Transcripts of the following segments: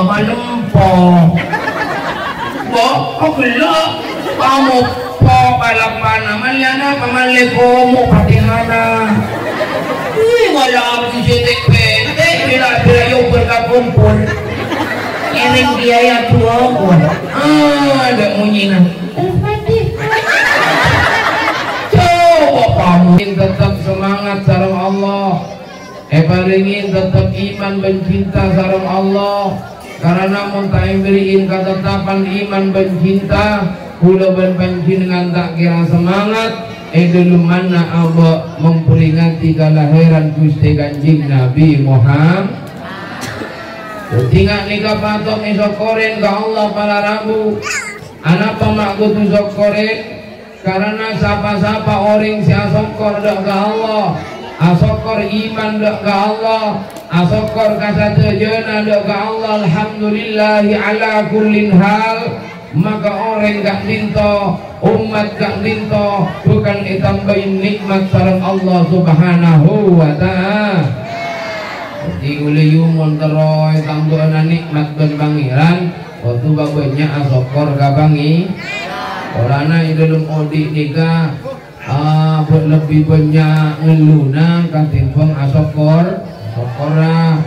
malempo. Kok gelap kamu po balapan maliana pamalekomo patihana. Wala akong CTP. Bila yung berkakumpul. Eling biaya tua ko. Ada munyi na. Coba kamu tetap semangat sareng Allah. Paringin tetap iman bencinta sareng Allah. Karena mun taing beriin ketetapan iman bencinta, kula ben panjenengan tak kira semangat. Dulu mana Allah memperingati kelahiran Gusti Kanjeng Nabi Muhammad. Tinggal nikah patok isokoren ke Allah pada Rabu. Anak pemakku tu sokoren karena siapa-siapa orang si asokor dak ke Allah, asokor iman dak ke Allah, asokor kasatejana dak ke Allah. Alhamdulillahi ala kullin hal. Maka orang gak linto, umat gak linto, bukan ditambahin nikmat sareng Allah Subhanahu wa ta'ala. Jadi uli yumun teroy tambahan nikmat ben pangeran, waktu babanya asokor kabangi. Orana idulum odik nikah, lebih banyak ngeluna katimbang asokor, asokora,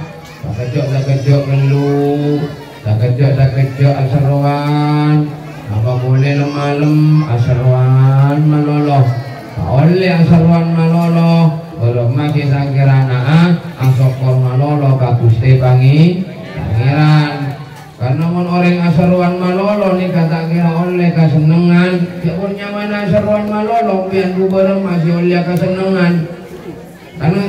sakejok ngeluh. Tak kejok asarwan. Apa boleh malam asarwan maloloh. Oleh asarwan maloloh. Kalau makin sangkirana asokor maloloh kaguste pangeran. Karena mon orang asarwan maloloh ni kata kira oleh kesenangan. Siapa nyaman asarwan maloloh biar gubernur masih oleh kesenangan. Karena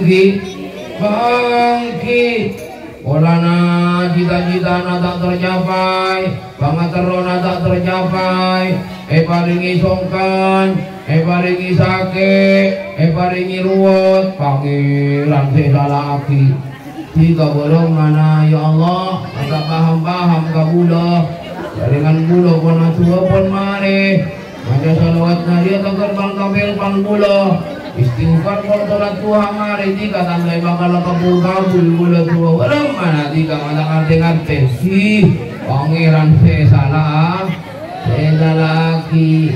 bangkit. Olana cita-cita tak tercapai, pangaterona tak tercapai, paringi songkan, paringi sakit, paringi ruwet, pangeran sesa laki. Jika borong mana ya Allah, tak paham-paham kabula, jaringan bula pun tua pun mare, macam salawat nadia tak gerbang tabel pan bula. Istighfar kalau sholat Tuhan mari jika tandai bakal kabul gula tua walau mana jika mata ngerti si pangeran salah laki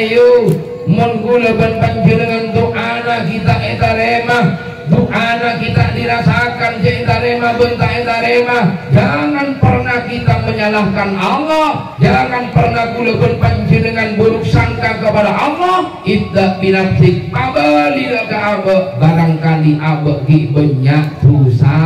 yo mon gula ban panjenengan doa kita etarema doa kita dirasakan etarema bentak etarema. Jangan pernah kita menyalahkan Allah, jangan pernah gula ban panjenengan buruk sangka kepada Allah. Idza binafsik abalila ka aba, barangkali aba ki banyak dosa.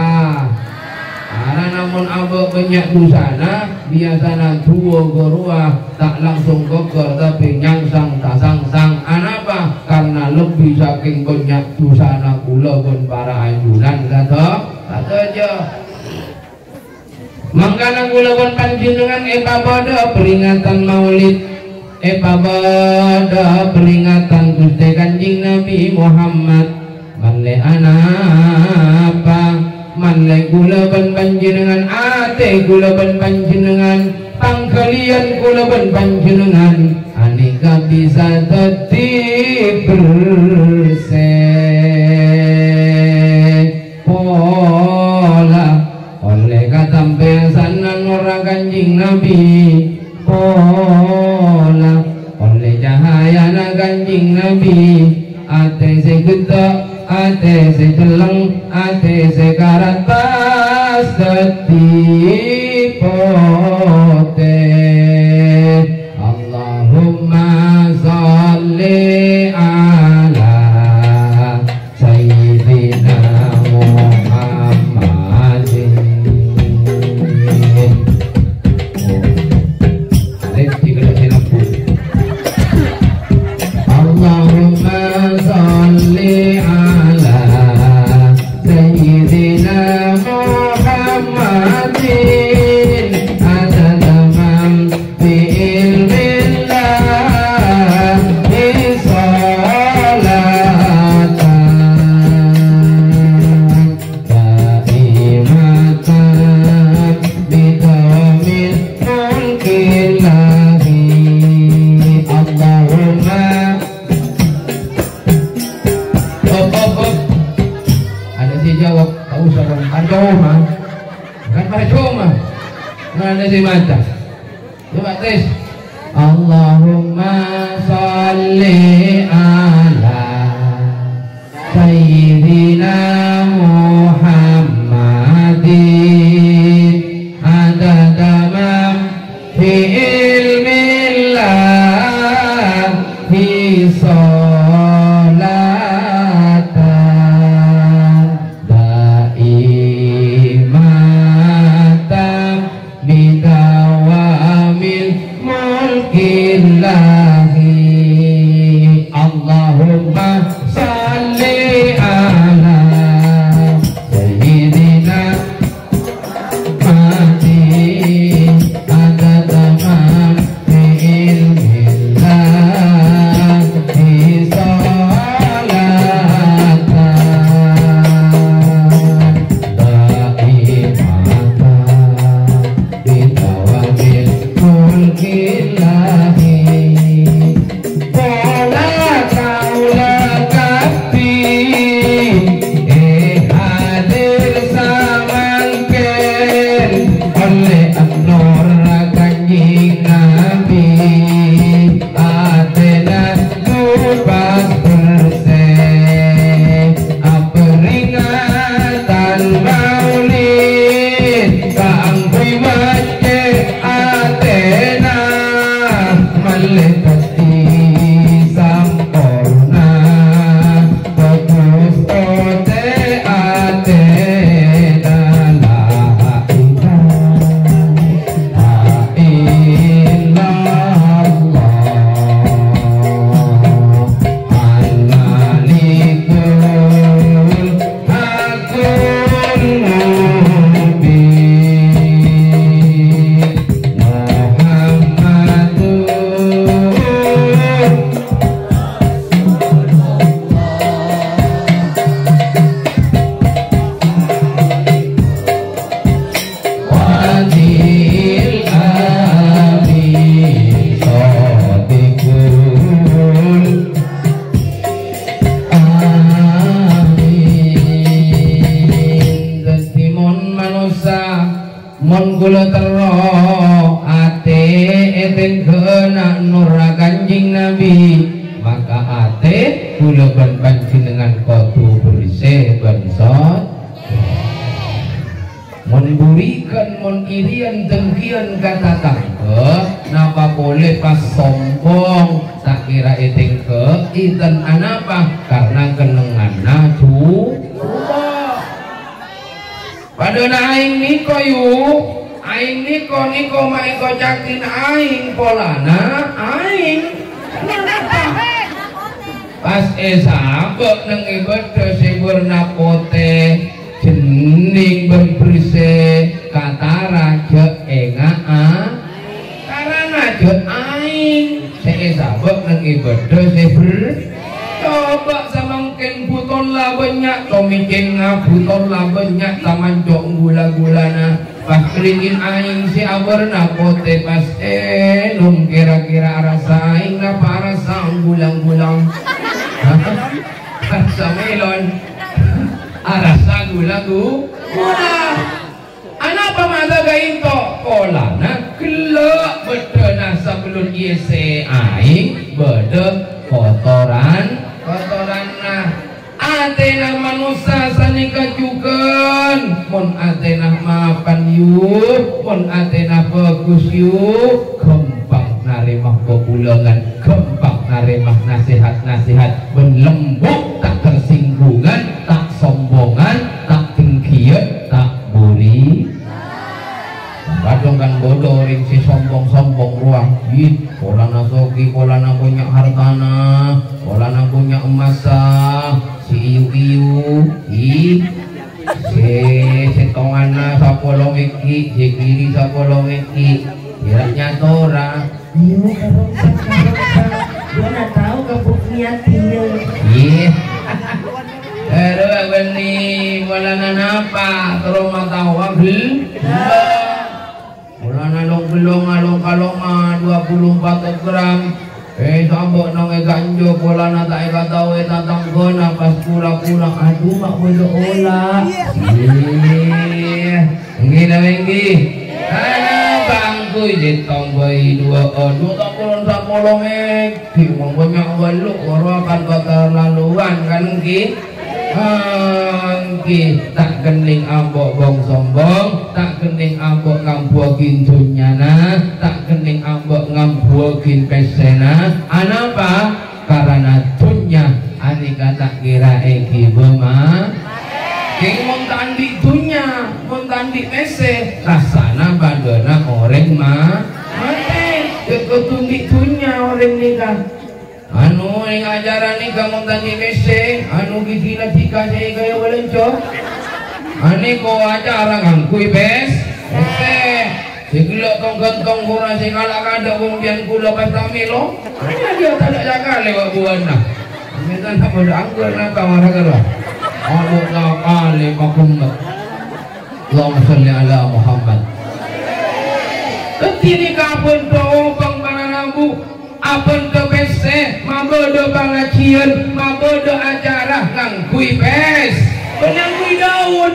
Karena namun aba banyak dosana biasana tua gorua tak langsung gogor tapi nyangsang tak sangsang. Anapa? Karena lebih saking banyak dosana kula pun para anjuran kata aja. Mangkana kula pun panjenengan pada peringatan Maulid, pada peringatan Gusti Kanjeng Nabi Muhammad. Manle anapa manle kula pun panjenengan ate kula pun panjenengan pangkalian kula pun panjenengan anika bisa tetip pola oleh katampesanan orang Kanjeng Nabi pola oleh cahaya na Kanjeng Nabi ate segetak ate sejeleng ate sekaratas setipote. Allahumma sholli ala sayyidina Muhammadin. Allahumma sholli ala sayyidina Muhammadin adadamam bi ilmillah bi salatan daimatan bi dawamil mulkillahi. Allahumma ada si jawab tak usah kan cuma kan pada cuma Mana si baca? Coba tes. Allahumma sholli ala Sayyidina Muhammadin adada man fi ilmillah fi sholatan daimatan bidawamil mulkillahi Allahumma sholli ala Sayyidina Muhammadin adada man fi ilmillah fi sholatan daimatan bidawamil mulkillahi wala kaula kafi hadir samangken oleh An-Nur Kanjeng Nabi adena 2% peringatan maulid kanggo wace adena malekati sampurna bagus ote adena la ilaha illallah al-malikul hakul mubin Wadil amin sadiqul amin Gusti mon manusia mon kula tero ate eten keuna Nur Kanjeng Nabi maka ate kula ban panjenengan kudu bersih bansot mon burikan mon irian dengkian kata tangke napa boleh pas sombong tak kira eting ke iten anapa karena kenengana coba pada aing niko yu aing niko maiko cakin aing polana aing pas sabek neng ibadah seberna pote jening berbersih kata raja enga karena je aing sabek neng ibadah seber coba samangken buton lah banyak tomiceng buton lah banyak taman jok gula-gulana pas keringin aing si aberna pote pas nung kira-kira rasa aing napa rasa gulang-gulang rasa melon rasa gula-gula anak pamada gaito pola na kelak bedena sebelum yese aing bede kotoran nah atena manusia sanika jukeun mun atena maafan yu mun atena bagus yu gampang narimah pepulangan gampang narimah nasihat-nasihat benlembut tak tersinggungan tak sombongan tak dengkian tak buri kadang kan bodoh ring si sombong-sombong ruang ih kolana soki kolana punya hartana kolana punya emasa si iu-iu ih si tongana sapolong iki si kiri sapolong iki kiranya tora iu karong gua nak tahu kapuk niat dia ih benih kolana napa terus matau agil Mulana long along kalonga 24 gram sambok nang ganjo kolana tak tahu tatang gona pas pulang aduh mak bodo olah ngina lagi kuy ditong bayi dua tak pulon ki wong banyak baluk ora kan keterlaluan kan ki tak gening ambok bong sombong, tak gening ambok ngambuakin dunyana, tak gening ambok ngambuakin pesena. Anapa? Karena dunya anika tak kira eki bema king montandi dunya montandi pese rasana badana orang mati keketundi dunya orang nikah anu yang ajaran ni kamu tadi mese anu gigina tika saya kaya walenco ani ko ajaran ngangkui bes mese segala tong-tong kurang segala kada kumpian kula pastamilo hanya dia tak ada jaga lewat buana minta nak pada anggur nak kamaragara Allah kali makummat Allahumma salli ala Muhammad ketini kapun doa bang pananabu apun do bese mabodo bangacian mabodo acara ngangkui bes penangkui daun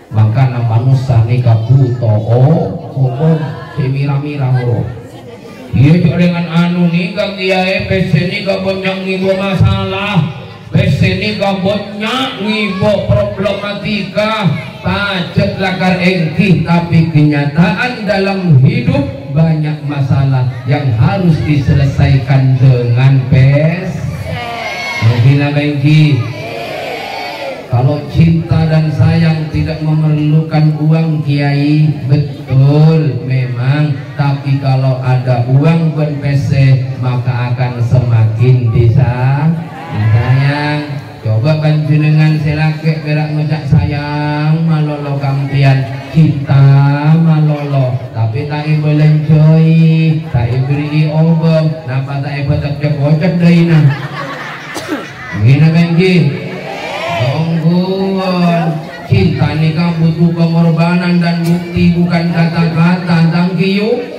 maka nama nusa nikah buto oh si mira-mira horo iya juga dengan anu nikah dia bese nikah banyak ngibo masalah bese nikah banyak ngibo problematika pacet lakar engkih tapi kenyataan dalam hidup banyak masalah yang harus diselesaikan dengan pes. Mungkin bengki. Kalau cinta dan sayang tidak memerlukan uang kiai, betul memang. Tapi kalau ada uang buat pese maka akan semakin disayang. Coba panjenengan selake berak ngejak sayang malolo kampian cinta malolo tapi tak ibu lencoi tak iberi obong napa tak ibu tercek-cek dari nah gini bengki tungguan cinta nikah butuh pengorbanan dan bukti bukan kata-kata tangki yuk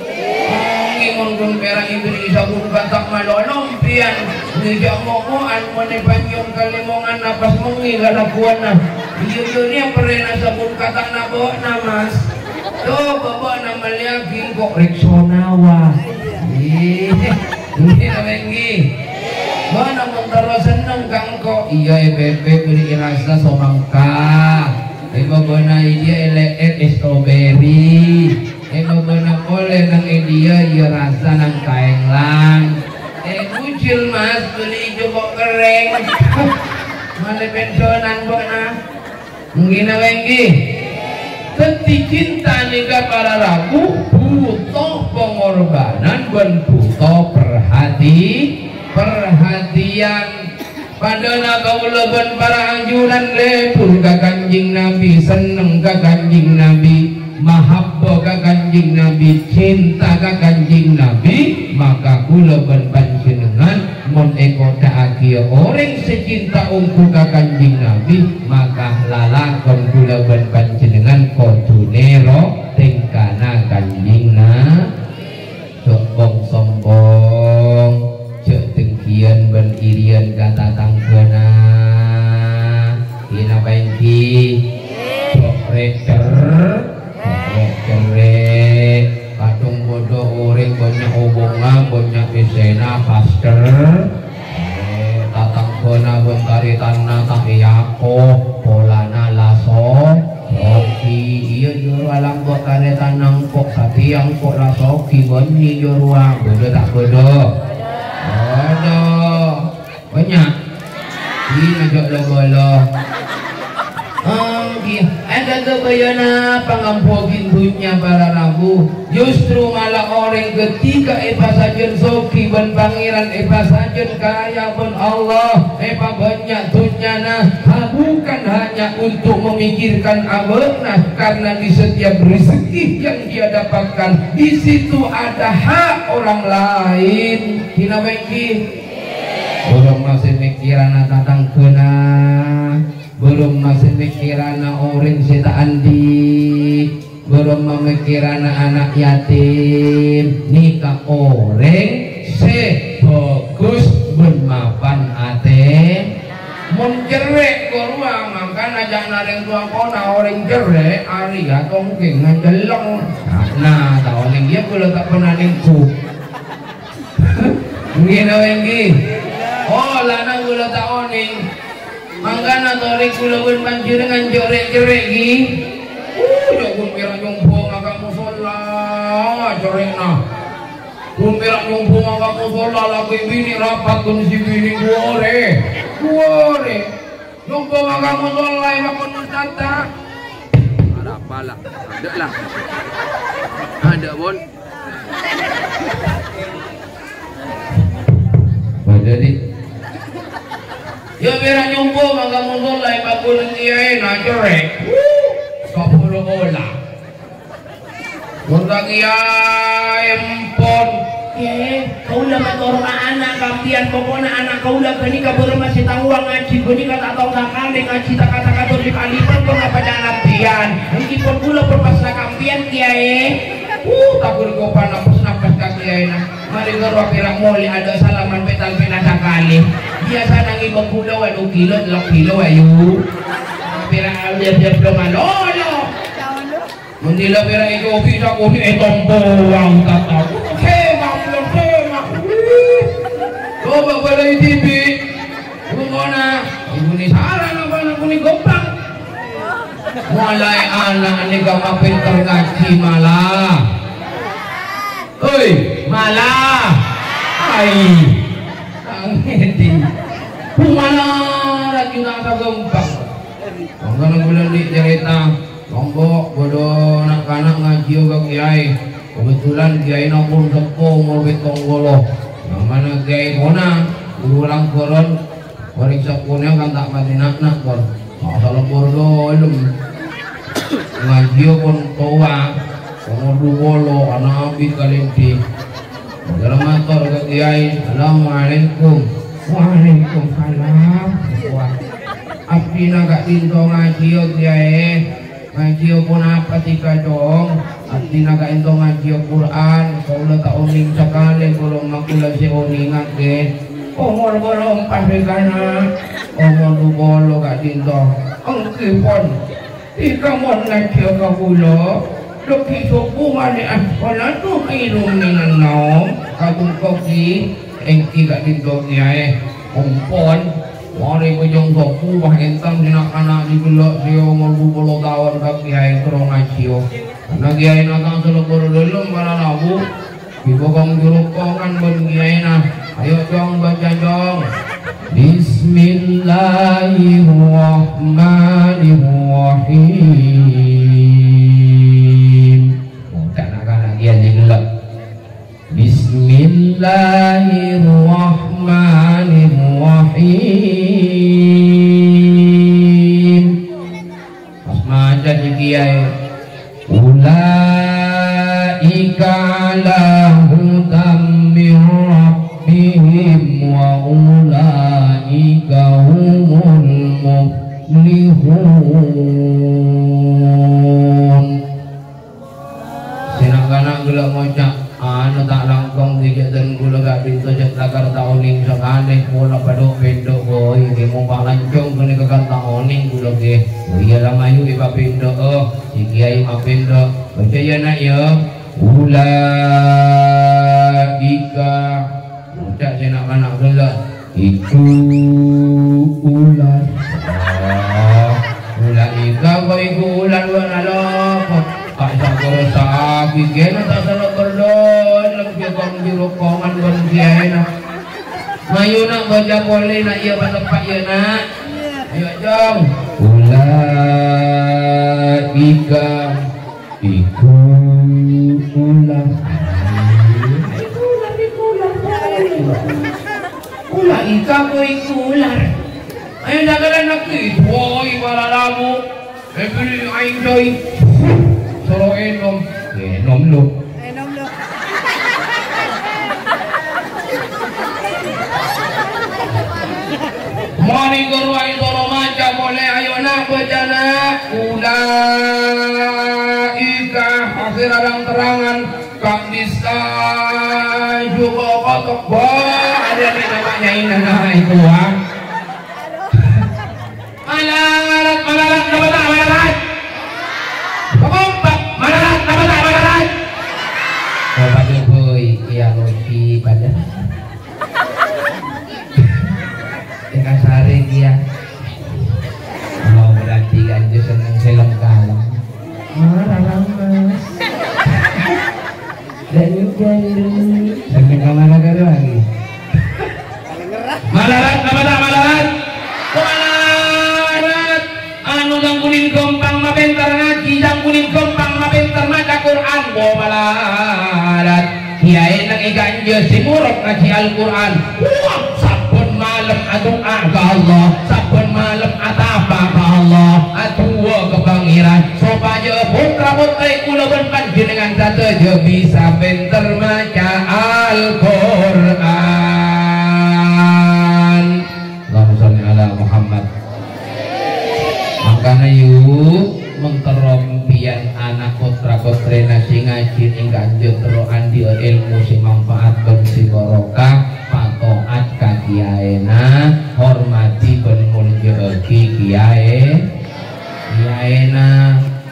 ngomong perang iberi sabun katak malolong pian ngejak momoan menepanyong kalimongan napas mengi galakuan nah iya pernah sabun katak nabo namas tuh bapak nama liakin kok reksonawa ini nabenggi mana mentara seneng kang kok iya EPP beri rasa somangka bapak dia LR strawberry benar oleh nang dia ya rasa nang kaenglang muncul mas beli jokok kering malah pensionan bona mungkin awenggi teti cinta nikah para rabu butuh pengorbanan dan butuh perhatian padahal kau leban para anjuran lepur ke kanjing Nabi seneng ke kanjing Nabi mahabbah ka kanjing Nabi cinta ka kanjing Nabi maka kula ben panjenengan mun eko taakia orang secinta ungku ka kanjing Nabi maka lalakon kula ben panjenengan kodune ro tingkana kanjing sombong cek dengkian ben irian kata tangkena ina bengki kadung bodoh orang banyak hubungan banyak esena pastor tatang kena bentari tanah tahiyako polana laso oki iya juru alam kok kare tanang kok satiang kok lasoki bani juruang bodoh tak bodoh banyak ini najak lo ada kebayana pangampogin dunia para rabu justru malah orang ketika sajen soki ben pangeran sajen kaya ben Allah banyak dunyana bukan hanya untuk memikirkan abadna karena di setiap rezeki yang dia dapatkan di situ ada hak orang lain kina bengki orang masih mikiran tatang kena belum masih mikirana orang seta andi belum memikirana anak yatim nikah orang se bagus bermapan ate mencerek koruang makan aja nareng tua kona orang cerek ari atau mungkin ngejelong nah tahun ning dia kula tak pernah ningku. Mungkin awenggi. Oh lanang kula tak oning. Mangkana tori kula pun panjenengan jorek-jorek gi. Jagung pirang nyumpung agak musola jorekna. Kun pirang nyumpung agak musola lagi bini rapat kun si bini guore. Nyumpung agak musola yang pun tata. Ada apa lah? Ada lah. Ada bon. Jadi ya pirang nyumpung agak musola yang pun kiai na jorek. Kapuro ola. Wong kiai empon. Kaulah mator anak kampian pokoknya anak kaulah kini kabur masih tahu ngaji kini kata tahu sakali ngaji tak kata di kalimat kau apa jangan kampian meskipun pula berpasrah kampian kiai kabur kau panapus nafas kiai nah mari kau pirang moli ada salaman petal penata kali biasa nangi berpulau waduh kilo 2 kilo ayu pirang dia belum lolo mendila pirang itu bisa kau ni tombong tak tahu coba pada TV gimana ibu ni salah apa aku ni gombang mulai anak ni gak pinter ngaji malah oi malah angeti malah lagi nasa gombang karena bulan di cerita lombok bodoh anak-anak ngaji ke kiai kebetulan kiai nampun sepuh mau betonggolo yang mana kiai kona ulang koron orang sapunya kan tak mati nak kor masalah bordolum ngaji pun tua umur 20 anak abi kalimti dalam motor ke kiai assalamualaikum waalaikumsalam abdi nagak tinto ngaji kiai ngaji pun apa tika dong abdi naga ento ngaji Quran kaulah tak uning sekali kalau makula si uningan ke umur bolong pasegana umur bolo gak tinto angki pon tika mon ngaji kaulah doki suku mani askola tu ilum ninan naom kagung koki engki gak tinto kiai umpon mari kujung sopu bahentang anak-anak di gelok dia umur 20 tahun kak kiai terong ngaji karena kiai natang selebur dalam para labu dibokong jurukongan ben kiai nah ayo jong baca jong Bismillahirrahmanirrahim tak nak lagi aja gelap Bismillahirrahmanirrahim pas maca di kiai ulaika ala hudam min rabbihim wa ulaika humul muflihun sinangkana gula moca anu tak langkong dijatan gula gak pintu jat lakar taoning sekali mula padok pendok boy ke mumpah lancong kene kakak taoning gula ke iya lamayu iba pendok si kiai ma pendok percaya nak ya ulaika ucap saya nak anak gula itu ular ulaika kau iku ular wanalok tak sakor sapi kena tak salah berdoa lebih kong jurukongan bon kiai nak mayu nak baca boleh nak ia pada tempat ya nak ayo jom ulaika iku ular ulaika ko iku ular ayo jangan nak boy para lamu beli aing doi solo enom lu mari gorwai toro maca boleh ayo nak baca nak ulaika akhir adang terangan kang disa juga kotok ada di namanya inana itu malarat Sampai kamana karo lagi. Malarat apa tak malarat? Malarat. Anu jang kuning gompang mabentar ngaji, jang kuning gompang mabentar maca Quran. Bo malarat. Kiai nang iganje simurot ngaji Al-Quran. Wah, sabun malam adoa ke Allah, sabun malam atapa ke Allah, atua ke pangeran supaya putra-putri kula ben panjenengan sateja bisa pinter maca Al-Quran. Allahumma sholli ala Muhammad. Makanya yuk menterong pian anak putra-putri nasi ngaji ing kanjeng tero andi ilmu sing manfaat ben sing barokah, patoat ka kiyaena, hormati ben munjeuki kiyaena.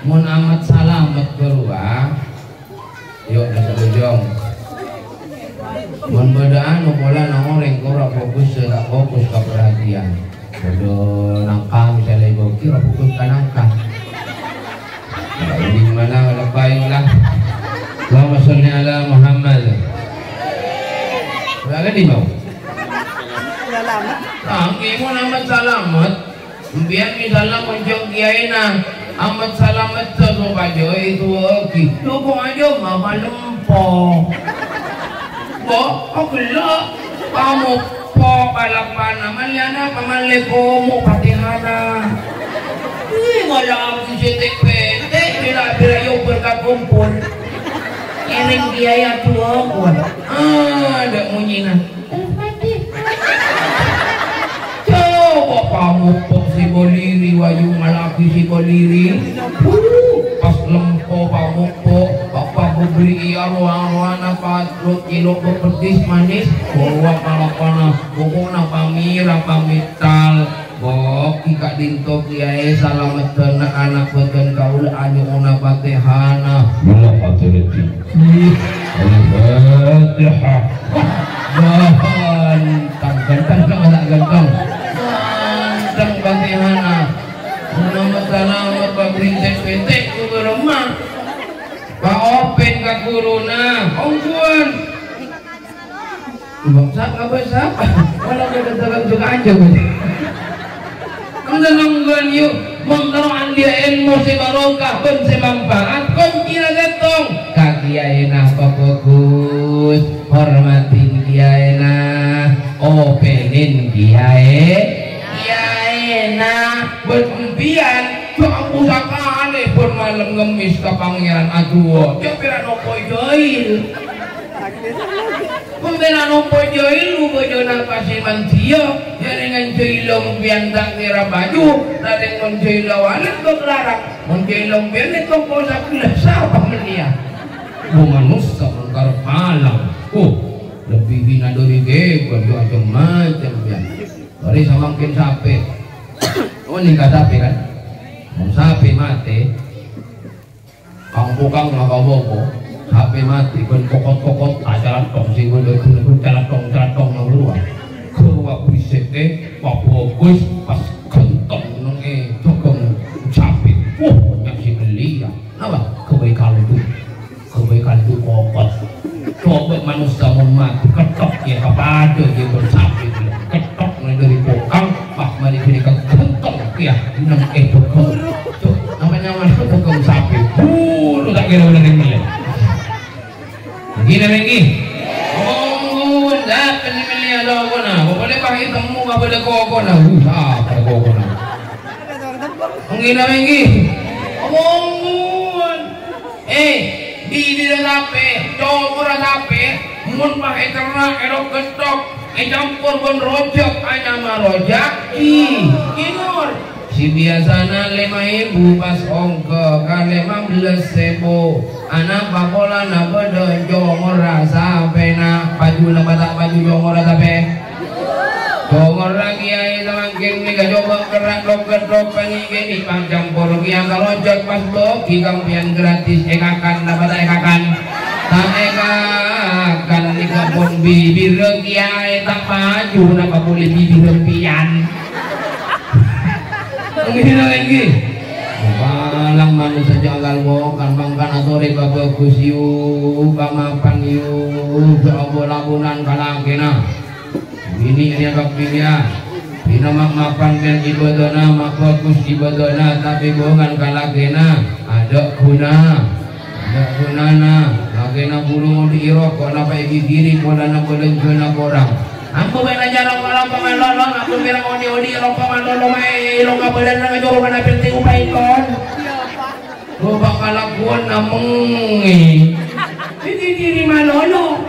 Mun amat salamet berubah. Yuk nasabujong. Mun bedaan pola nang orang ora fokus ora fokus ka perhatian. Bodo nangka misalnya ibu kira fokus ka nangka. Di mana lebay lah. Allahumma sholli ala Muhammad. Berapa di mau? Selamat. Tangki mo amat salamat. Biar misalnya muncul kiaina amat salamat sa bajo itu oki. Lupo aja mama lempo. Bo, aku lo kamu po balapan naman yan na pamalepo mo patihana. Wala akong sitik-pete, bila-bila yung berkakumpul. Iring biaya tua ko. Ada munyi na. Coba pamupok si Boliri, wayung malaki si Boliri. Pas lempo pamupok, papa bubli arwah-arwana patrut, kilok bepetis manis, bawa malakana, bukuna pamira pamital. Bok ika dinto kiai salamet kena anak beten kaul anu una Fatihana. Bila Fatihah. Al-Fatihah. Ganteng anak ganteng. Ganteng Fatihana. Selamat selamat Pak Princess Petek ku rumah. Pak Open ka guruna. Ongguan. Bangsa apa siapa? Kalau kita terang juga aja begitu. Nanggan yuk mengtaruhan dia ilmu si barokah pun si manfaat kunci na gatong kakiyaina bagus hormatin kiyaina openin kiyaina berkumpian cok pusaka aneh pun malam ngemis ke pangeran aduh coba nopo joil pembela nopo joil bojo napa si mancia dengan joilong biantang kira baju dari menjoilo anak berlarang menjoilong biantang toko sakulah siapa melia manusia menggarap malam lebih hina dari geber macam-macam ya dari semakin sapi nikah sapi kan mau sapi mati kang ngakau-boko HP mati kan kokot-kokot ajaran tong sing udah jalan tong nang luar keluar bisik pak fokus pas kentong nang tokong capit nyak si belia apa kebaikan itu kokot coba manusia mati ketok ya kepada dia bersapit ketok dari kokang pak mari berikan kentong ya nang tokong namanya tokong sapi lu tak kira udah nih gini lagi, dapat ni milia dah kau na, boleh pakai temu, boleh kau na, apa kau na? Gini lagi, bibi dah sampai, cowok dah sampai, mun pakai ternak, erok ketok, campur pun rojak, nama rojak, kinur. Si biasana 5.000 pas ongko kan 15.000 anak pakola na bedo jongor rasa pena baju na bata baju jongor rasa pe jongor lagi ay tamangking ni kajoba kerak dok pangigeni panjang poro yang kalau jak pas do kikampian gratis ekakan na bata ekakan tak ekakan ni kapon bibir kiai tak baju na papuli bibir pian. Ini lagi, balang anu sejagal wo kan bangkan atore bagus yu pamapan yu jauh labunan kalangkena ini agak pilih Bina mapan kan ibadana mak bagus ibadana tapi bukan kalangkena ada gunana lagena bulu di irok kok napa iki kola na bolen jona orang ambo bena jarang malam pamalolong aku bilang odi irok pamalolong lo kabelan na joro kana pilti upay kon lo bakalakuan nameng ini diri malolo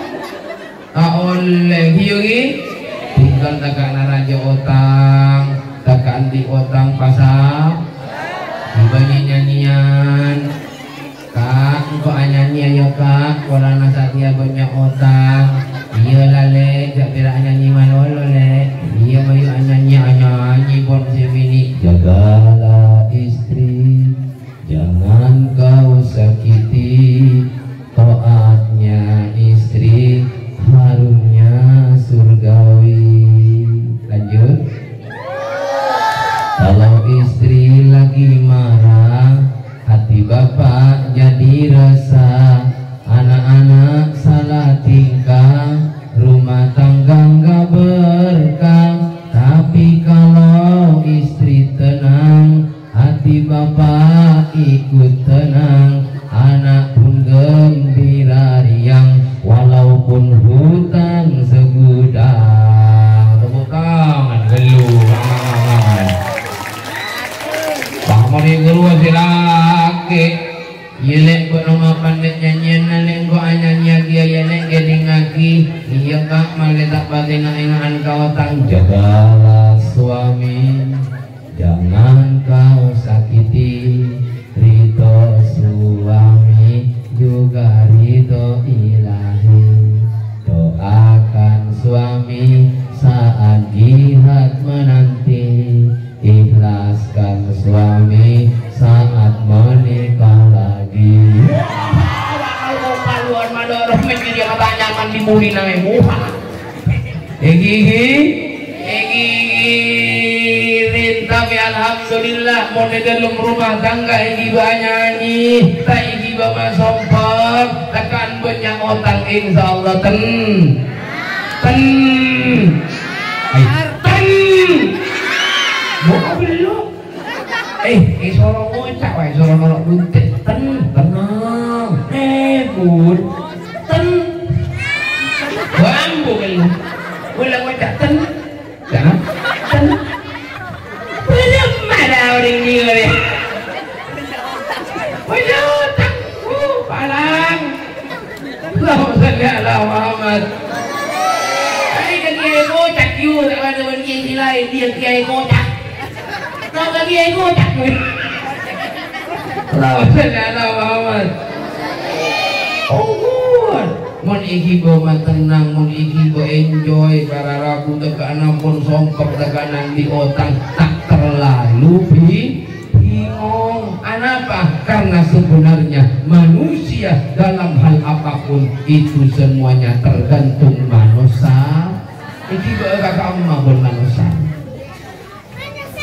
oleh hiyogi tinggal taga na raja otang taga anti otang pasang dibagi nyanyian kak, engkau nyanyi ayo kak, kalau nasatnya banyak otang, iya lale, jak bila nyanyi manolo le, iya mayu nyanyi pon semini. Jagalah istri, jangan kau sakiti, taatnya istri, harumnya surgawi. Lanjut. Kalau istri lagi marah, hati bapak jadi resah, anak-anak salah tingkah, rumah tangga nggak berkah. Tapi kalau istri tenang, hati bapak ikut tenang, anak pun gembira riang, walaupun hutang segudang. Tepuk tangan geluang. Mari guru silake yelek ko nama pandit nyanyian naleng ko nyanyi dia yelek geding aki iya kak maleta patina ingaan kau tang jagalah suami jangan kau sakiti ridho suami juga ridho ilahi doakan suami saat jihad menanti ikhlaskan suami saat menikah lagi. Kalau paluan madorong menjadi kata nyaman di buri nang muha. Egi rintabi alhamdulillah mau di dalam rumah tangga egi banyanyi tak egi bawa sompok tekan banyak otang insyaallah ten buka belum sorong ngocak wae sorong nolok buntet tenang bud bambu belum ulang ngocak jangan belum ada orang dia punya otak palang Allahumma salli ala Muhammad kiai ngocak you tak ada kiai lain dia kiai ngocak kau kiai ngocak Allahumma salli ala Muhammad mon iki bo tenang mon iki bo enjoy para ragu teganan pun songkok teganan di otang tak terlalu bingung kenapa? Karena sebenarnya manusia dalam hal apapun itu semuanya tergantung manusia. Iki kakak emak pun manusia.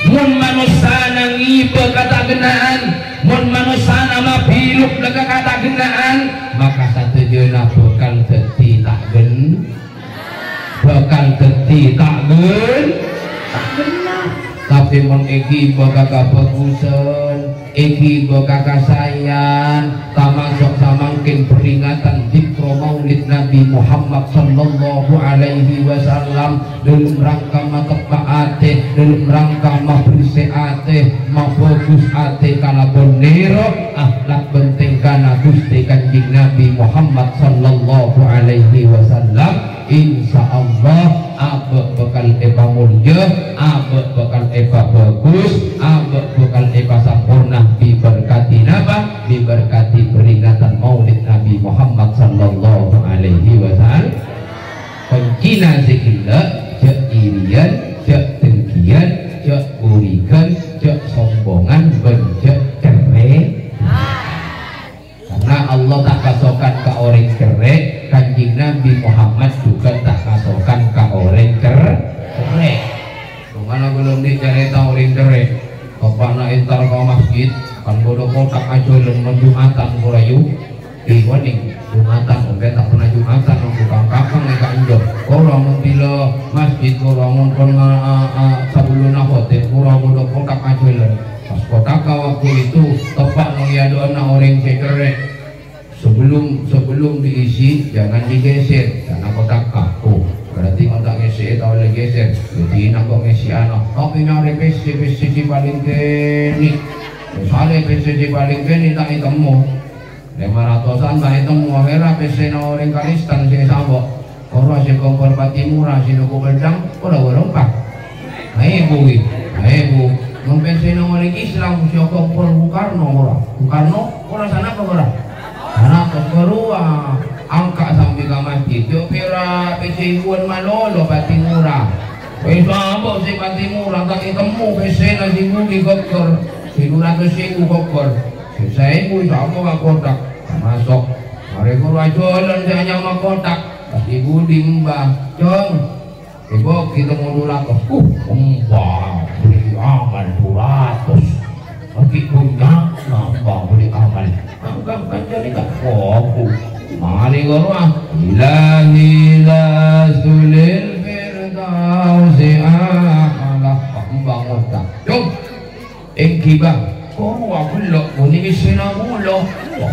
Mun manusia nang ibe kata genaan, mun manusia nama piluk lega kata genaan, maka satu jona bakal dadi tak gen, bakal dadi tak gen. Tapi mun iki kakak bagusan, iki kakak sayang, termasuk samangkin peringatan zikro maulid Nabi Muhammad sallallahu alaihi wasallam dalam rangka matepa ate, dalam rangka mabrise ate, mafokus ate kana bonero akhlak penting kana Gusti Kanjeng Nabi Muhammad sallallahu alaihi wasallam. Insyaallah abek bakal eva mulya, abek bakal eva bagus, abek bakal eva sempurna diberkati napa? Diberkati peringatan maulid Nabi Muhammad sallallahu alaihi wasallam. Kuncina zikillah cek irian, cek dengkian, cek urikan, cek sombongan, cek cerai. Karena Allah tak kasokan ke orang cerai, Kanjeng Nabi Muhammad juga tak kasokan ke orang cerai. Mana belum dicari tahu orang cerai? Bapak nak entar ke masjid, kan bodoh kotak ajolen menjumatan kurayu iwaning jumatan oke tak pernah jumatan nang tukang kakang eka injo orang bila masjid orang kon sabuluna hotel orang udah kotak ajolen pas kotak waktu itu tepat nang ada orang sekerek sebelum diisi jangan digeser karena kotak kaku berarti kontak ngisi atau lagi geser jadi nak kok ngisi anak tapi nyari PC di paling keni misalnya PC di paling keni tak ketemu 500an tak ketemu akhirnya PC na orang Kalistan si sabok orang si kompor pati murah si nuku beldang orang pak ibu PC na orang Islam si kompor Bukarno orang sana apa orang anak kedua angka sampai ke masjid yo pira PC ibuan malolo pati murah sabok si pati murah tak ketemu PC na si budi kokor si 200.000 kokor saya ibu sama makotak masuk hari guru ajolan saya hanya makotak pasti budi mbah jong ibu kita mau 200 mbah beli amal 200 bagi punya nambah beli amal angkat jadi tak fokus mari guru ilahi lasulil firdausi a'ala mbah ngotak jong engkibah oh aku lo ini esena mulu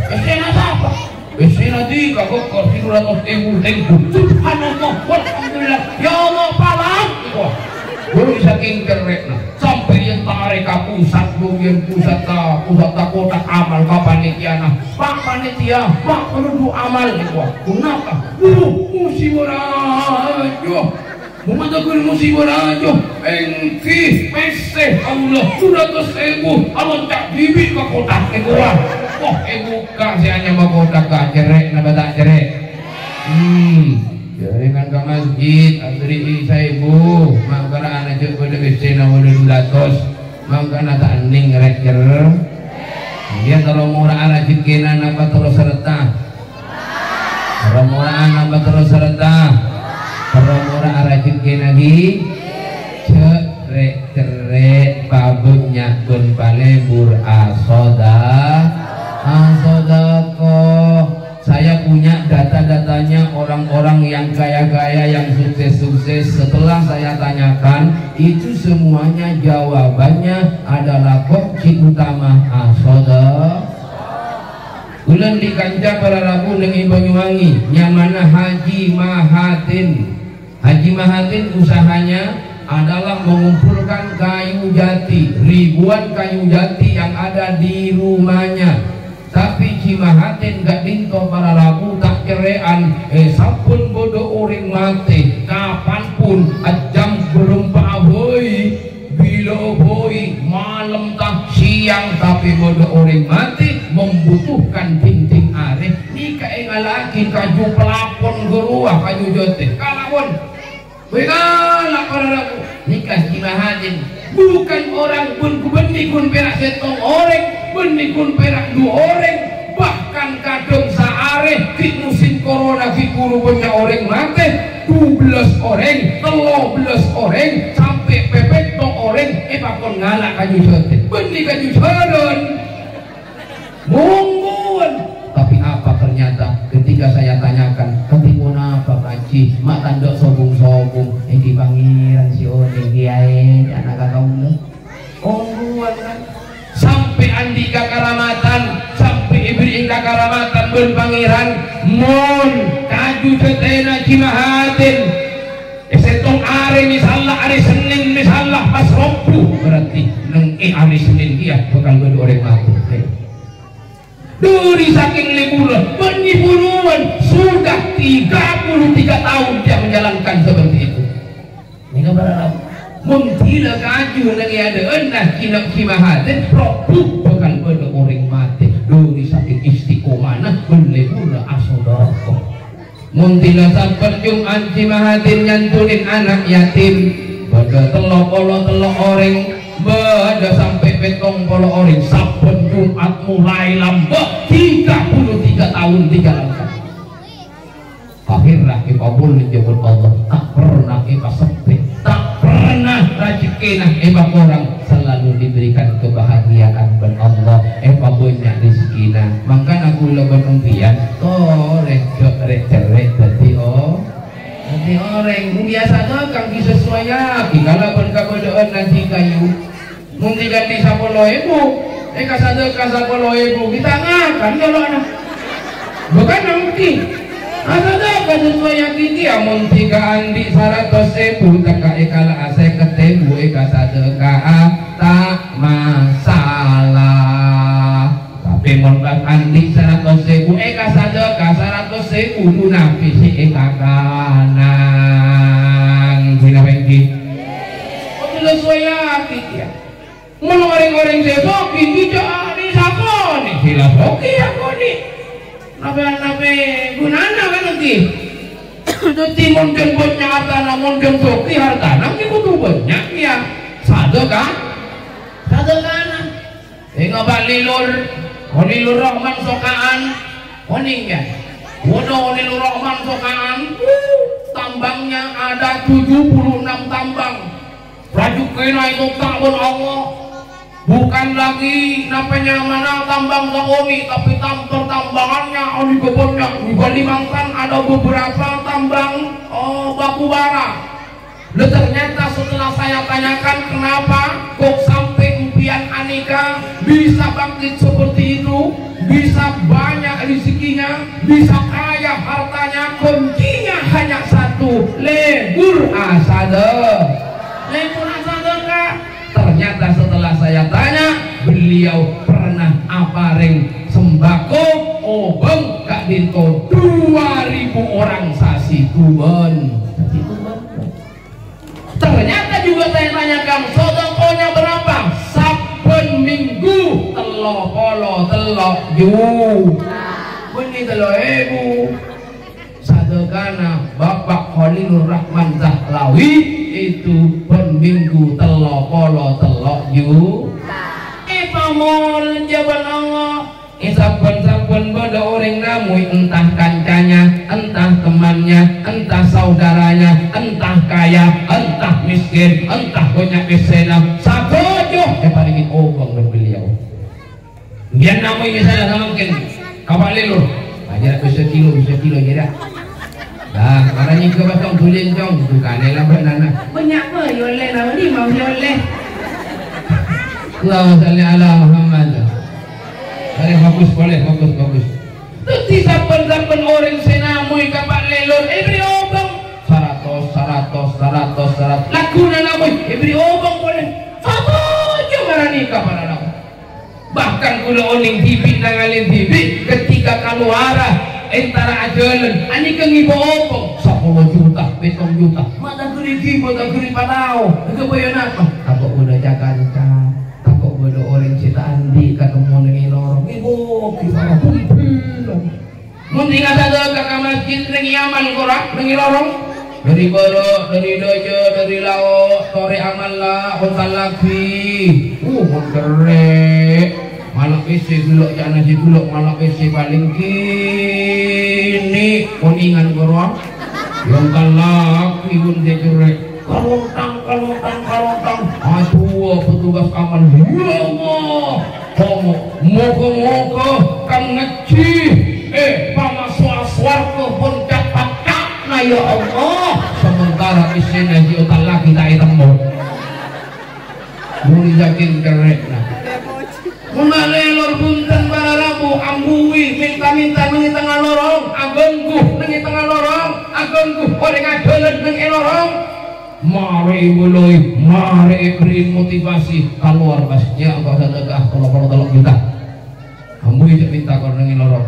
esena apa esena tiga kok 300.000 subhanallah walhamdulillah ya Allah palang baru saking kerekna sampai yang tarik ke pusat kotak amal ke panitiana pak panitia pak perlu amal kenapa musibarajo Mumadagul musibarajo engki meseh Allah 200.000 alon tak bibit ke kotak ekuah wah buka si hanya mau kotak gak cerek na bata cerek jaringan ke masjid asri isa ibu mangkana anak cek pada besena wala 200 mangkana tak ning reker dia kalau murah anak cikinan apa terus serta kalau murah apa terus serta orang-orang arajin lagi cerek babuknya pun palebur asodako saya punya data-datanya orang-orang yang kaya-kaya yang sukses-sukses setelah saya tanyakan itu semuanya jawabannya adalah kunci utama asodako bulan di kancah para rabu dengan Banyuwangi nyamana Haji Mahatin usahanya adalah mengumpulkan kayu jati ribuan kayu jati yang ada di rumahnya tapi Cimahatin gak dinto para rabu tak cerean sampun bodoh orang mati kapanpun jam berempat boy bila boy malam tak siang tapi bodoh orang mati membutuhkan ting-ting areh nikah lagi kaju pelapon geruah kaju jote kalawon begalak para rabu nikah Cimahatin bukan orang pun benih kun perak setong orang benih kun perak 2 orang bahkan kadang saareh di musim corona di guru punya orang mati 12 orang 13 orang sampai pepet tong orang pakon ngalak kaju jote benih kaju jodoh munggun tapi apa ternyata ketika saya tanyakan ketimun apa kaji mak tandok sobung-sobung di pangiran si Odeng kiai anak kaum munggun kan sampai Andika Karamatan sampai Ibri Indah Karamatan ben pangiran mon kaju cetena Cimahatin setong are misalnya hari Senin misalnya pas Rabu berarti neng hari Senin dia bakal berdua orang mati dari saking liburan penipuan sudah 33 tahun dia menjalankan seperti itu ini kabar mentila kaju lagi ada endah kinap Cimahatin Rabu bakal berdua orang mati dari saking istiqomana berliburan asodoko mentila sabar Jumat Cimahatin nyantunin anak yatim pada telok orang bada sampai betong polo orang saben Jumat mulai lambak 33 tahun dijalankan akhirnya kabul dijemput Allah tak pernah kita sepi tak pernah rajikinah orang selalu diberikan kebahagiaan oleh Allah, banyak rezekina. Maka aku lawan umpian korek cerek tadi nanti orang biasa kang disesuaikan kalau pun kabodohan nanti kayu mungkin ganti 10.000 kasadeka 10.000 kita ngakan kalau anak bukan nanti kasadeka sesuai tinggi amun 3 andi 100.000 taka ekala ase ketemu kasadeka tak masalah tapi mun andi 100.000 kasadeka 100.000 dunapi si kakanan sina bengki sesuai tinggi mun orang-orang sesoki tidak disakoni sila soki aku nih nabe gunana kan nanti jadi mungkin banyak harta mungkin soki harta nanti kudu banyak ya sadekah ngabak lilur rahman sokaan ya lilur rahman sokaan tambangnya ada 76 tambang raju kena itu takbun Allah bukan lagi napanya mana tambang sakoni tapi pertambangannya di kebunnya di Kalimantan ada beberapa tambang batu bara. Ternyata setelah saya tanyakan kenapa kok sampai impian Anika bisa bangkit seperti itu, bisa banyak rezekinya, bisa kaya hartanya, kuncinya hanya satu, lebur asade kak. Ternyata setelah saya tanya, beliau pernah apareng sembako obeng kak dinto 2.000 orang sasi tuban. Ternyata juga saya tanyakan sodokonya berapa? Saben minggu telok polo telok ju bunyi telok sadekana Bapak Khalilur Rahman Zahlawi itu ben minggu telok polo telok ju pamol jaban Allah saben-saben pada orang namui entah kancanya, entah temannya, entah saudaranya, entah kaya, entah miskin, entah banyak kesena sabojo palingin obang dan beliau biar namanya saya sama mungkin kapal lelur ajar bisa kilo jadi dah karena ke batang tulen jong bukannya lambat nana banyak apa yoleh nama ni mau yoleh Allahumma salli ala Muhammad. Boleh bagus. Terus saben-saben orang senamui kapal lelur beri obang 100 laguna namui beri obang boleh sabojo marani kapal anak bahkan kula oning TV nangalin TV ketika kaluara entara ajalan ani kang ibu obang 10 juta 7 juta mata guri gibo tak guri padao kebayan apa takut udah Jakarta takut udah orang cita andi ketemu dengan lorong ibu kita kumpul mending ada kakak masjid nengi amal korak nengi lorong dari baro dari dojo dari lao sore amal lah kontal lagi kere malah isi gulok jangan nasi gulok malah isi paling kini kuningan korak yang kalak iun dia cerek kalotang aduh petugas aman ya Allah moga kang ngeci pamaswaswar ke pun dapat kakna ya Allah sementara isinya di otak lagi tak temu muli jakin kerekna mengalelor bunten para rabu ambui minta nengi tengah lorong agengku nengi tengah lorong agengku orang adolan nengi lorong mari mulai mari beri motivasi keluar basnya engkau sedekah kalau kita ambui tak minta kau nengi lorong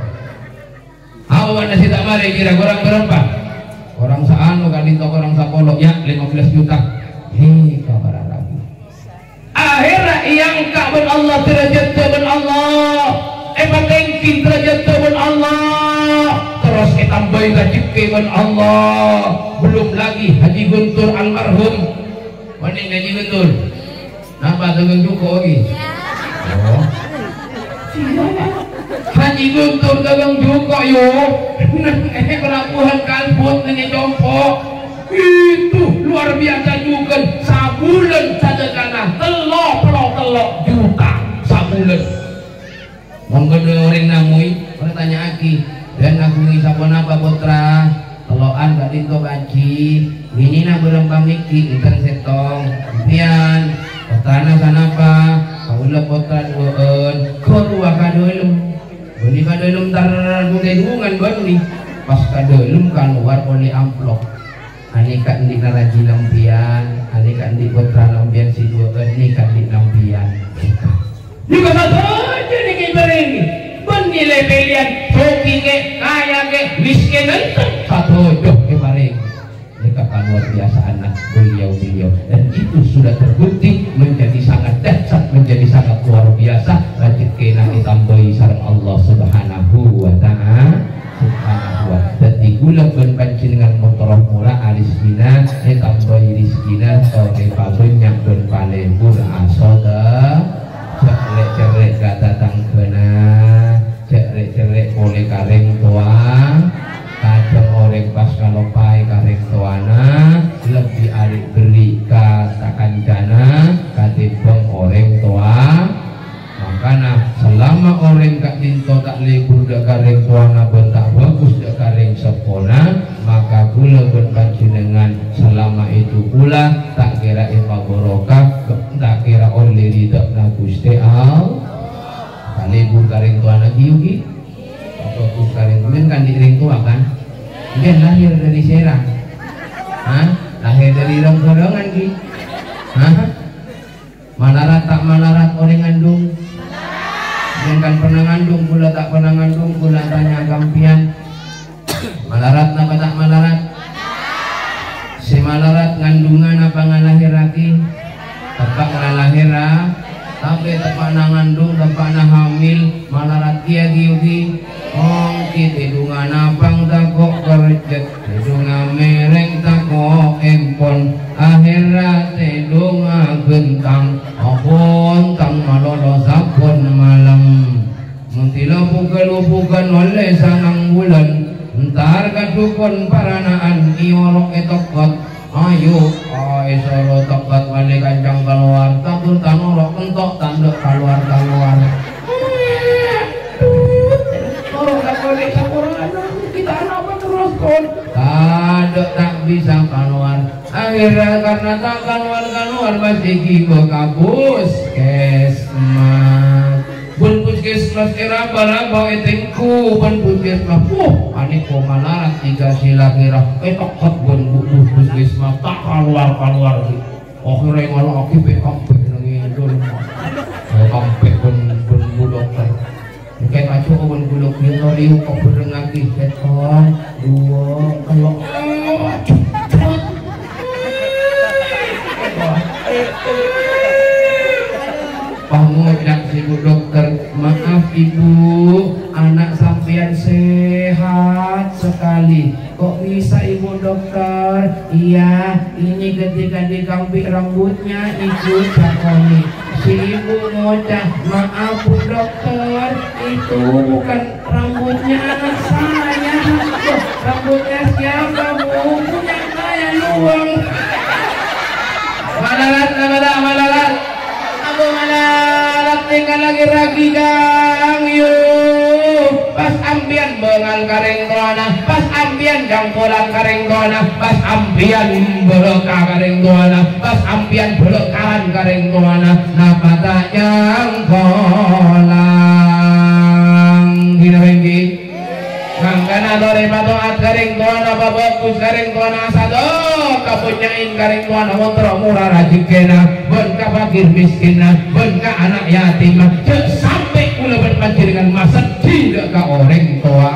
awan nasi tak mari kira orang berapa orang saanu kali tok orang sapolo ya 15 juta kabar lagi akhirnya yang kabel Allah derajat kabel Allah tengkin derajat kabel Allah terus kita tambahin gaji kabel Allah belum lagi Haji Guntur almarhum mana Haji Guntur napa dengan Joko lagi oh Haji Guntur dagang Joko yo pelabuhan kalbut dengan jompo itu luar biasa juga sabulan saja karena telok telok juta sabulan. Monggo orang namui, orang tanya aki, dan aku sabun apa putra, telokan gak dinto kaji, ini na berembang miki, ikan setong, pian, petana sanapa, kaulah putra duaan, korua kadolum, beli kadolum tar bukai duungan bani, pas kadolum keluar oleh amplop, aneka di naraji lampian, aneka di putra lampian si duaan, aneka di lampian. Juga satu aja nih kita ini bernilai pilihan hoki ke kaya ke miskin itu satu job kemarin mereka kan luar biasa anak beliau dan itu sudah terbukti menjadi sangat dahsyat, menjadi sangat luar biasa rezeki yang ditambahi sareng Allah Subhanahu wa ta'ala. Jadi gula pun pancingan motor murah alismina ditambahi rizkina oleh pabriknya pun paling murah asoda cerek kata tangkena cerek oleh kareng tua kacang orek pas kalopai kareng tuana lebih arik beli katakan jana katibong oreng tua makana selama orang kak dinto tak libur dak kareng tuana bentak bagus dak kareng sepona maka gula berpancingan selama itu pula tak kira ipa borokah tak kira oleh ridha na Gusti Allah kalibur kareng tua lagi yuki fokus kareng men kan di ring tua kan dia lahir dari Serang lahir dari ronggorongan ki malarat tak malarat orang ngandung yang kan pernah ngandung pula tak pernah ngandung pula tanya gampian malarat apa tak malarat si malarat ngandungan apa ngalahir lagi tepak ngalahir tapi tepak ngandung tepak hamil malarat dia giugi tidungan abang takok kerjet tidungan mereng takok empon akhirat tidungan gentang apun tang malolo sapun malam muntila bukan oleh sangang bulan ntar kadukon paranaan iorok etokot ayo isoro tokat balik kancang keluar takut tanorok entok tanduk keluar balik kita apa terus kon tak bisa keluar akhirnya karena tak keluar masih gigo kabus kesmas bun puskesmas era baraba etengku bun puskesmas ani ko malarat tiga sila kira tokot bun puskesmas tak keluar akhirnya ngono aki PKP nang ngidul PKP bun dokter kayak kacu bun buluk yo riu kok bereng lagi seton dua kalau Pangojak si bu dokter, maaf ibu, anak sampean sehat sekali. Kok bisa ibu dokter? Iya, ini ketika dikambing rambutnya ikut sakoni. Si ibu ngocah, maaf bu dokter, itu bukan rambutnya anak saya. Rambutnya siapa bu? Punya saya luang. Malarat. Malarat tinggal lagi gang yuk pas ambian bengal kareng tuana pas ambian jangkolan kareng tuana pas ambian berkah kareng tuana pas ambian berkahan kareng tuana napa tak jangkolan gini bengki mangkana dore patoat kareng tuana babakus kareng tuana asado kapunyain kareng tuana montro murah rajikena benka fakir miskina benka anak yatim sampai kula berpancingan masa tidak ke orang tua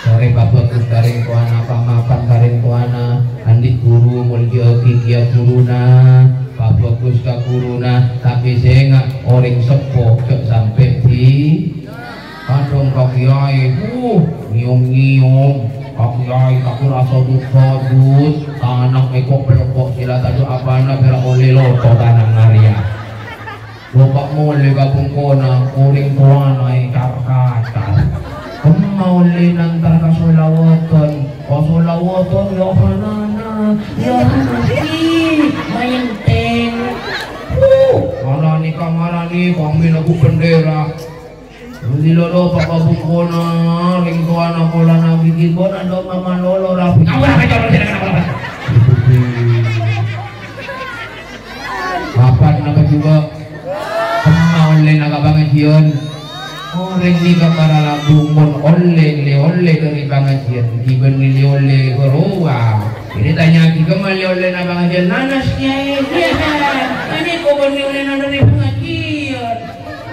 sore babakus kareng tuana pamapan kareng tuana andi guru mulya kikia guruna babakus ka guruna tapi saya orang sepuh sampai di kadang kak kiai nyium kak kiai aku rasa duka dus tanah ekok pelokok sila tadu apana pera oleh loto tanah ngaria lupa mulai gabung kona kuring tuana ikar-kakar kemauli nantar kasulawatan ya hanana ya hanaki main teng mana ni kami lagu bendera. Hindi lolo pagkabukona, lingkuan ako lang nabigit ko na do mama lolo rapi. Wala ka dyan, wala ka. Kapan na ka juga? Online na kabangan yun. Orang ni ka para labungon ole dari bangajian. Giban ni ole keruah. Ini tanya kita mali ole na bangajian. Nanasnya ini kau bani ole na dari bangajian.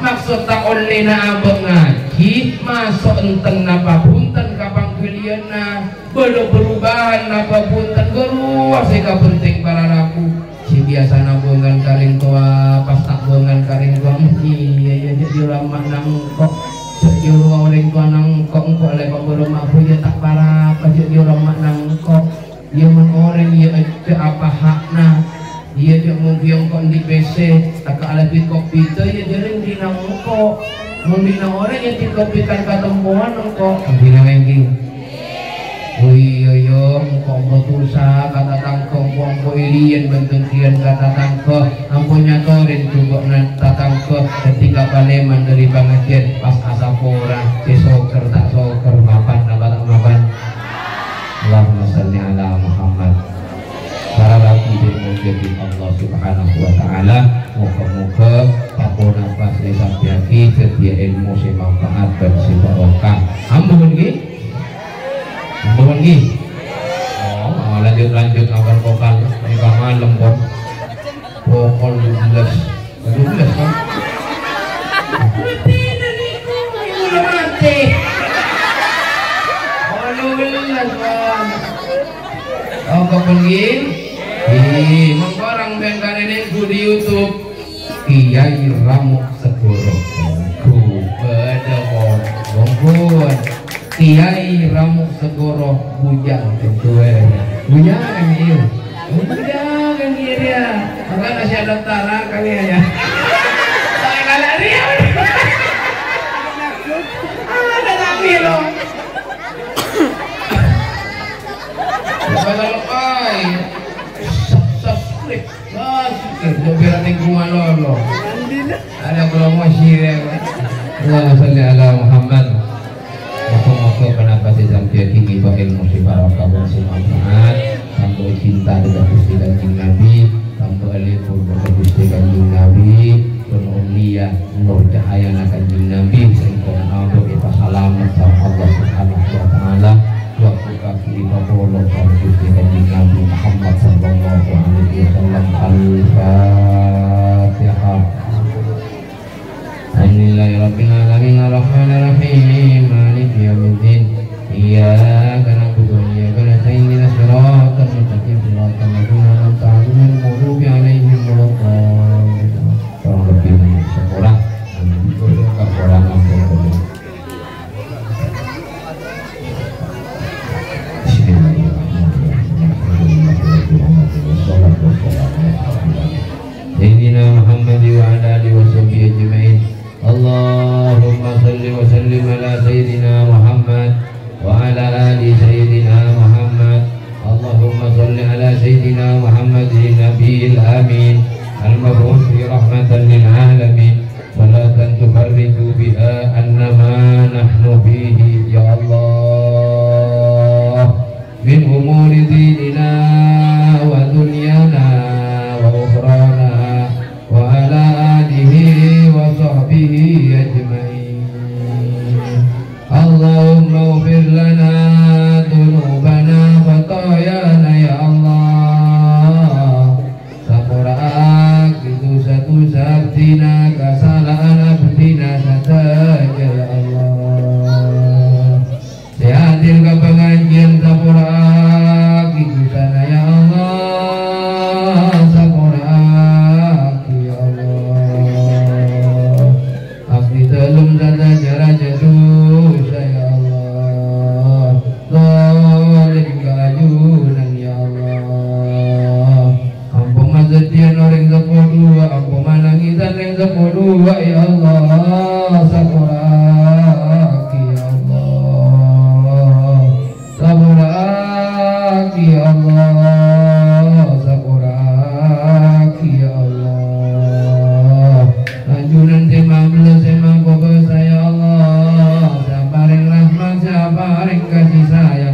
Maksud tak ole na abang ngaji, masuk enteng napa punten kapang kalian na belum perubahan napa punten keruah. Sehingga penting para rabu. Si biasa nabungan karing tua, pas tak bungan karing tua. Iya jadi lama nangkok. Jadi orang tua nangkok oleh kok belum aku ya tak parah. Jadi orang nangkok. Dia menoreng dia aja apa hakna. Dia dia mungkin kok di PC. Tak ada di kopi itu ya jadi di nangkok. Mungkin orang yang di kopi kan ketemuan nangkok. Bina lagi. Yo kok betusa kata tangkong kok irian bentukian kata tangkong ampunya torin juga nata tangkong ketika paleman dari bangajian pas asapora si soker tak soker mapan apa tak mapan. Allahumma salli ala Muhammad. Para lagi dimuji Allah Subhanahu wa taala, moga-moga pakona pas sampeyan sedia ilmu sing manfaat dan sing barokah. Ampun nggih. Ampun nggih. Oh, lanjut kabar vokal ini malam pun vokal 12 kan mati dari ku udah mati oh 12 kan oh kau pergi mengkorang bengkan ini ku di YouTube Kiai Ramuk Segoro ku pada bongkun Kiai Ramuk Segoro bujang ketua bujang dia maka masih ada tara kali ya tara dia ada tapi loh kalau subscribe biar lingkungan lo ada promosi ya Allahumma sholli ala Muhammad. Moga-moga penapati sampai kini ilmu si barokah dan si manfaat tanpa cinta dengan Gusti Kanjeng Nabi tanpa alifur dengan Gusti Kanjeng Nabi penuh mulia nur cahaya Kanjeng Nabi sehingga Allah kita selamat sama Allah Subhanahu wa taala waktu kaki pabolong sama Gusti Kanjeng Nabi Muhammad sallallahu alaihi wasallam. Al-Fatihah. Alhamdulillahirabbil alamin arrahmanir rahim maliki yaumiddin iyyaka na'budu wa iyyaka nasta'in ihdinas siratal mustaqim siratal ladzina an'amta 'alaihim ghairil maghdubi 'alaihim waladdallin. Tolong lebih banyak sekolah dan kekurangan sekolah. Sayyidina Muhammad wa ala alihi wa sahbihi ajma'in. Allahumma salli wa sallim ala Sayyidina Muhammad wa ala ali Sayyidina Muhammad. Allahumma salli ala Sayyidina Muhammadin nabiyil amin al-mab'uts rahmatan lil alamin salatan tufarriju biha annama nahnu fihi ya Allah min umuri dinina wa dunyana wa ukhrana wa ala alihi wa sahbihi ajma'in. Allahumma ighfir lana dhunubana wa khatayana ya Allah. Sakura'ak itu satu sabdina kesalahan abdina saja ya Allah. Sehadir ke pengajian sakura'ak itu sana ya Allah. Sakura'ak ya Allah. Abdi telum tanda jaraja dosa ya Allah. Zalim keajunan ya Allah. Ampun mazetian orang sepuluh, ampun manangisan yang sepuluh ya Allah. Sakura'ak ya Allah. yang kasih sayang